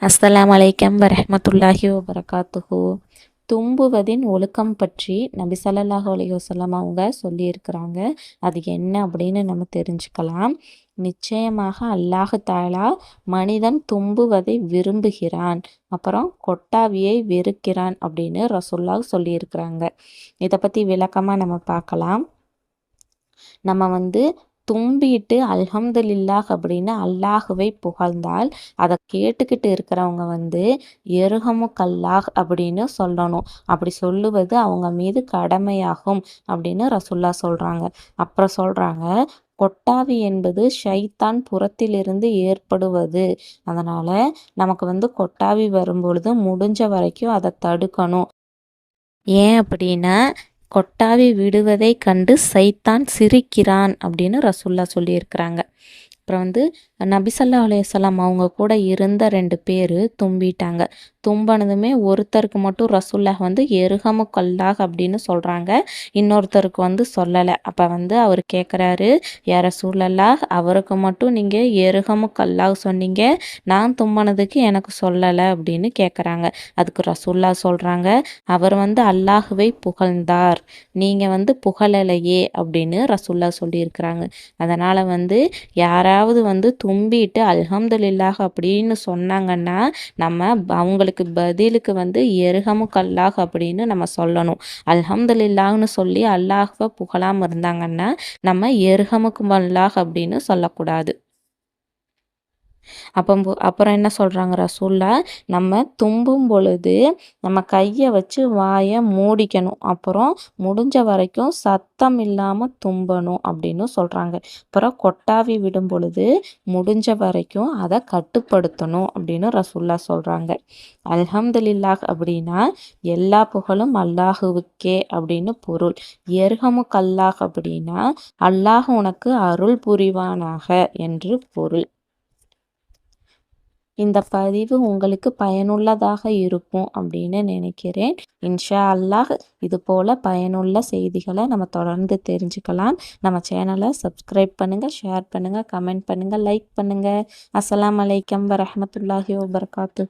அஸ்ஸலாமு அலைக்கும் வரஹ்மத்துல்லாஹி வபரகாத்துஹு. தும்புவதின் ஒழுக்கம் பற்றி நபி ஸல்லல்லாஹு அலைஹி வஸல்லம் அவங்க சொல்லியிருக்கிறாங்க. அது என்ன அப்படின்னு நம்ம தெரிஞ்சுக்கலாம். நிச்சயமாக அல்லாஹ் தஆலா மனிதன் தும்புவதை விரும்புகிறான், அப்புறம் கொட்டாவியை வெறுக்கிறான் அப்படின்னு ரசூலுல்லாஹ் சொல்லியிருக்கிறாங்க. இதை பற்றி விளக்கமாக நம்ம பார்க்கலாம். நம்ம தும்பிட்டு அல்ஹம்துலில்லாஹ் அப்படின்னு அல்லாஹுவை புகழ்ந்தால் அதை கேட்டுக்கிட்டு இருக்கிறவங்க எருஹமுக்கல்லாஹ் அப்படின்னு சொல்லணும். அப்படி சொல்லுவது அவங்க மீது கடமையாகும் அப்படின்னு ரசூலுல்லாஹ் சொல்றாங்க. அப்புறம் சொல்றாங்க, கொட்டாவி என்பது ஷைத்தான் புறத்திலிருந்து ஏற்படுவது. அதனால நமக்கு கொட்டாவி வரும்பொழுது முடிஞ்ச வரைக்கும் அதை தடுக்கணும். ஏன் அப்படின்னா, கொட்டாவி விடுவதை கண்டு சைத்தான் சிரிக்கிறான் அப்படின்னு ரசூலுல்லாஹ் சொல்லியிருக்கிறாங்க. அப்புறம் நபி ஸல்லல்லாஹு அலைஹி வஸல்லம் அவங்க கூட இருந்த 2 பேர் தும்பிட்டாங்க. தும்பினதுமே ஒருத்தருக்கு மட்டும் ரசூலுல்லாஹ் எருஹமுக்கல்லாஹ் அப்படின்னு சொல்கிறாங்க, இன்னொருத்தருக்கு சொல்லலை. அப்போ அவர் கேட்குறாரு, யா ரசூலல்லாஹ், அவருக்கு மட்டும் நீங்கள் எருஹமுக்கல்லாஹ் சொன்னீங்க, நான் தும்பினதுக்கு எனக்கு சொல்லலை அப்படின்னு கேட்குறாங்க. அதுக்கு ரசூலுல்லாஹ் சொல்கிறாங்க, அவர் அல்லாஹுவை புகழ்ந்தார், நீங்கள் புகழலையே அப்படின்னு ரசூலுல்லாஹ் சொல்லியிருக்கிறாங்க. அதனால் யாராவது தும்பிட்டு அல்ஹம்துலில்லாஹ் அப்படின்னு சொன்னாங்கன்னா நம்ம அவங்களுக்கு பதிலுக்கு எருஹமுக்கல்லாஹ் அப்படின்னு நம்ம சொல்லணும். அல்ஹம்துலில்லாஹ்னு சொல்லி அல்லாஹ்வை புகழாமல் இருந்தாங்கன்னா நம்ம எருஹமுக்கல்லாஹ் அப்படின்னு சொல்லக்கூடாது. அப்புறம் என்ன சொல்கிறாங்க ரசூலுல்லாஹ், நம்ம தும்பும் பொழுது நம்ம கையை வச்சு வாயை மூடிக்கணும், அப்புறம் முடிஞ்ச வரைக்கும் சத்தம் இல்லாமல் தும்பணும் அப்படின்னு சொல்கிறாங்க. அப்புறம் கொட்டாவி விடும் பொழுது முடிஞ்ச வரைக்கும் அதை கட்டுப்படுத்தணும் அப்படின்னு ரசூலுல்லாஹ் சொல்கிறாங்க. அல்ஹம்துலில்லாஹ் அப்படின்னா எல்லா புகழும் அல்லாஹுவுக்கே அப்படின்னு பொருள். எர்ஹமுக்கல்லாஹ் அப்படின்னா அல்லாஹ் உனக்கு அருள் புரிவானாக என்று பொருள். இந்த பதிவு உங்களுக்கு பயனுள்ளதாக இருக்கும் அப்படின்னு நினைக்கிறேன். இன்ஷா அல்லாஹ் இது போல் பயனுள்ள செய்திகளை நம்ம தொடர்ந்து தெரிஞ்சுக்கலாம். நம்ம சேனலை சப்ஸ்கிரைப் பண்ணுங்கள், ஷேர் பண்ணுங்கள், கமெண்ட் பண்ணுங்கள், லைக் பண்ணுங்கள். அஸ்ஸலாமு அலைக்கும் வரஹ்மத்துல்லாஹி வபரகாத்துஹு.